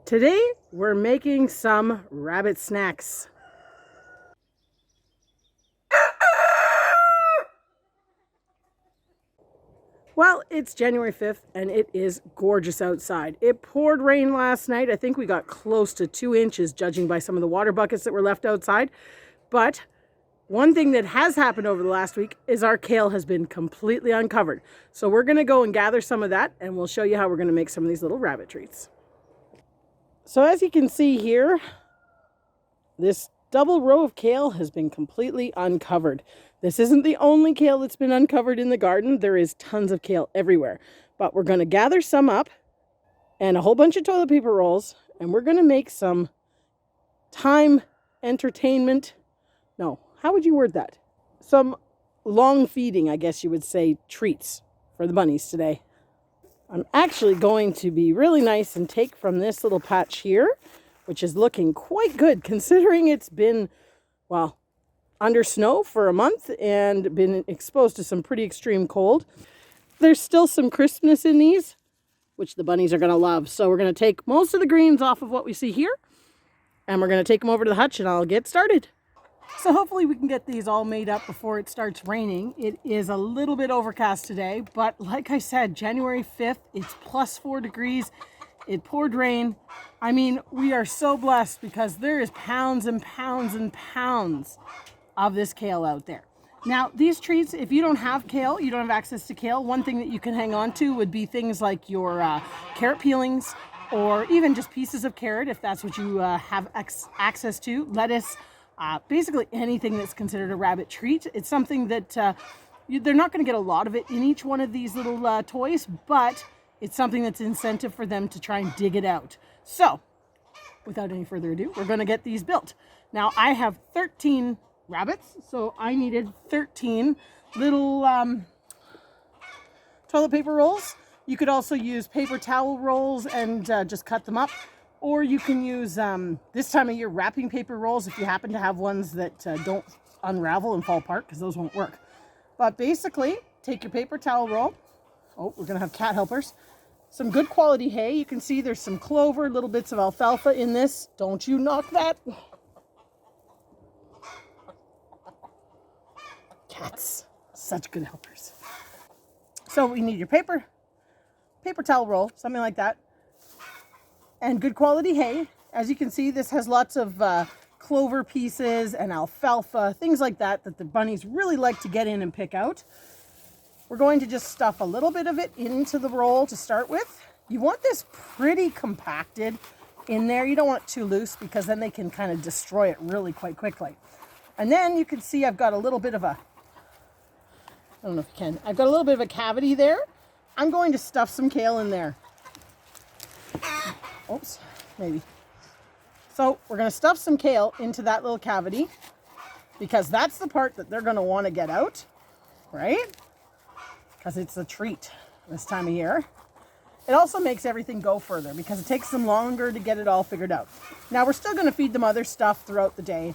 Today we're making some rabbit snacks. Well, it's January 5th and it is gorgeous outside. It poured rain last night. I think we got close to 2 inches judging by some of the water buckets that were left outside. But one thing that has happened over the last week is our kale has been completely uncovered. So we're going to go and gather some of that and we'll show you how we're going to make some of these little rabbit treats. So as you can see here, this double row of kale has been completely uncovered. This isn't the only kale that's been uncovered in the garden. There is tons of kale everywhere. But we're going to gather some up and a whole bunch of toilet paper rolls, and we're going to make some how would you word that? Some long feeding, I guess you would say, treats for the bunnies today. I'm actually going to be really nice and take from this little patch here, which is looking quite good considering it's been, well, under snow for a month and been exposed to some pretty extreme cold. There's still some crispness in these, which the bunnies are going to love. So we're going to take most of the greens off of what we see here, and we're going to take them over to the hutch and I'll get started. So hopefully we can get these all made up before it starts raining. It is a little bit overcast today, but like I said, January 5th, it's plus 4 degrees. It poured rain. I mean, we are so blessed because there is pounds and pounds and pounds of this kale out there. Now, these treats, if you don't have kale, you don't have access to kale, one thing that you can hang on to would be things like your carrot peelings or even just pieces of carrot if that's what you have access to, lettuce, basically anything that's considered a rabbit treat. It's something that they're not going to get a lot of it in each one of these little toys, but it's something that's incentive for them to try and dig it out. So, without any further ado, we're going to get these built. Now, I have 13 rabbits, so I needed 13 little toilet paper rolls. You could also use paper towel rolls and just cut them up. Or you can use, this time of year, wrapping paper rolls if you happen to have ones that don't unravel and fall apart, because those won't work. But basically, take your paper towel roll. Oh, we're going to have cat helpers. Some good quality hay. You can see there's some clover, little bits of alfalfa in this. Don't you knock that. Cats, such good helpers. So we need your paper towel roll, something like that. And good quality hay. As you can see, this has lots of clover pieces and alfalfa, things like that the bunnies really like to get in and pick out. We're going to just stuff a little bit of it into the roll to start with. You want this pretty compacted in there. You don't want it too loose because then they can kind of destroy it really quite quickly. And then you can see I've got a little bit of a, I don't know if you can, I've got a little bit of a cavity there. I'm going to stuff some kale in there. Oops, maybe. So we're going to stuff some kale into that little cavity because that's the part that they're going to want to get out, right? Because it's a treat this time of year. It also makes everything go further because it takes them longer to get it all figured out. Now we're still going to feed them other stuff throughout the day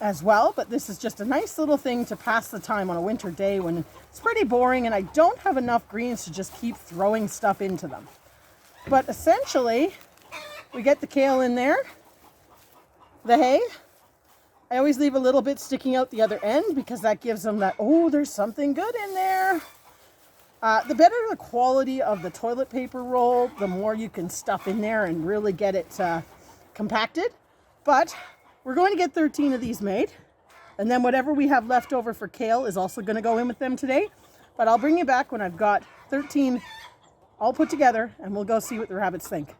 as well, but this is just a nice little thing to pass the time on a winter day when it's pretty boring and I don't have enough greens to just keep throwing stuff into them. But essentially, we get the kale in there, the hay. I always leave a little bit sticking out the other end because that gives them that, oh, there's something good in there. The better the quality of the toilet paper roll, the more you can stuff in there and really get it compacted. But we're going to get 13 of these made. And then whatever we have left over for kale is also going to go in with them today. But I'll bring you back when I've got 13 all put together and we'll go see what the rabbits think.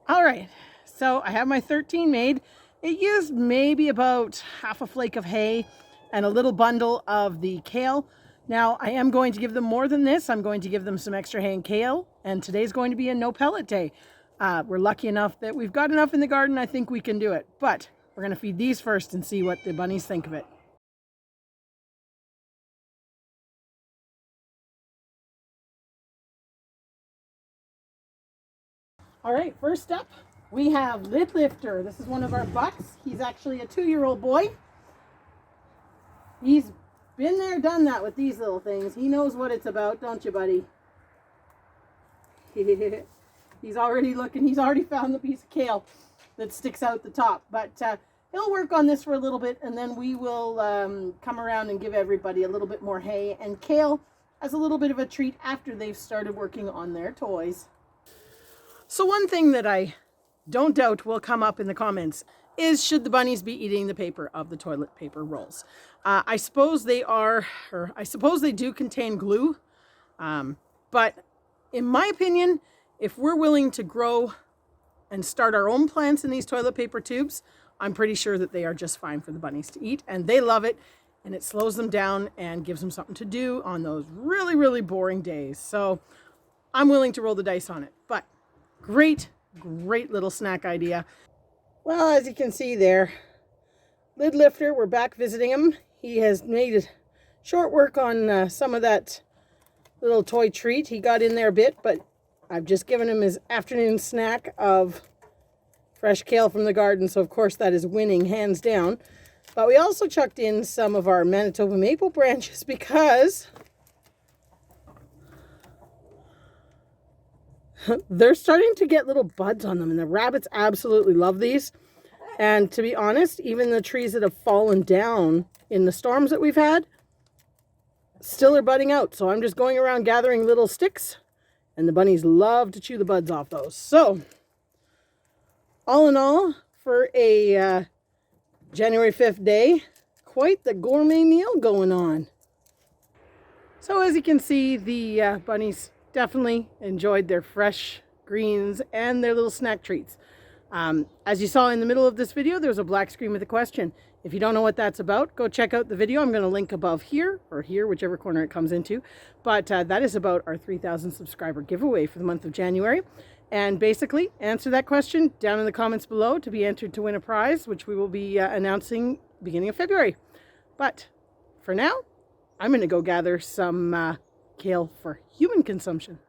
All right, so I have my 13 made. It used maybe about half a flake of hay and a little bundle of the kale. Now I am going to give them more than this. I'm going to give them some extra hay and kale, and today's going to be a no pellet day. We're lucky enough that we've got enough in the garden. I think we can do it, but we're going to feed these first and see what the bunnies think of it. All right, first up, we have Lid Lifter. This is one of our bucks. He's actually a 2-year-old boy. He's been there, done that with these little things. He knows what it's about, don't you, buddy? He's already looking. He's already found the piece of kale that sticks out the top. But he'll work on this for a little bit, and then we will come around and give everybody a little bit more hay and kale as a little bit of a treat after they've started working on their toys. So one thing that I don't doubt will come up in the comments is, should the bunnies be eating the paper of the toilet paper rolls? I suppose they are, or I suppose they do contain glue. But in my opinion, if we're willing to grow and start our own plants in these toilet paper tubes, I'm pretty sure that they are just fine for the bunnies to eat, and they love it, and it slows them down and gives them something to do on those really, really boring days. So I'm willing to roll the dice on it, but great little snack idea. Well, as you can see there, Lid Lifter, we're back visiting him. He has made short work on some of that little toy treat. He got in there a bit, but I've just given him his afternoon snack of fresh kale from the garden, so of course that is winning hands down. But we also chucked in some of our Manitoba maple branches because they're starting to get little buds on them, and the rabbits absolutely love these. And to be honest, even the trees that have fallen down in the storms that we've had still are budding out. So I'm just going around gathering little sticks, and the bunnies love to chew the buds off those. So all in all, for a January 5th day, quite the gourmet meal going on. So as you can see, the bunnies definitely enjoyed their fresh greens and their little snack treats. As you saw in the middle of this video, there's a black screen with a question. If you don't know what that's about, go check out the video. I'm going to link above here, or here, whichever corner it comes into. But that is about our 3,000 subscriber giveaway for the month of January. And basically, answer that question down in the comments below to be entered to win a prize, which we will be announcing beginning of February. But for now, I'm going to go gather some kale for human consumption.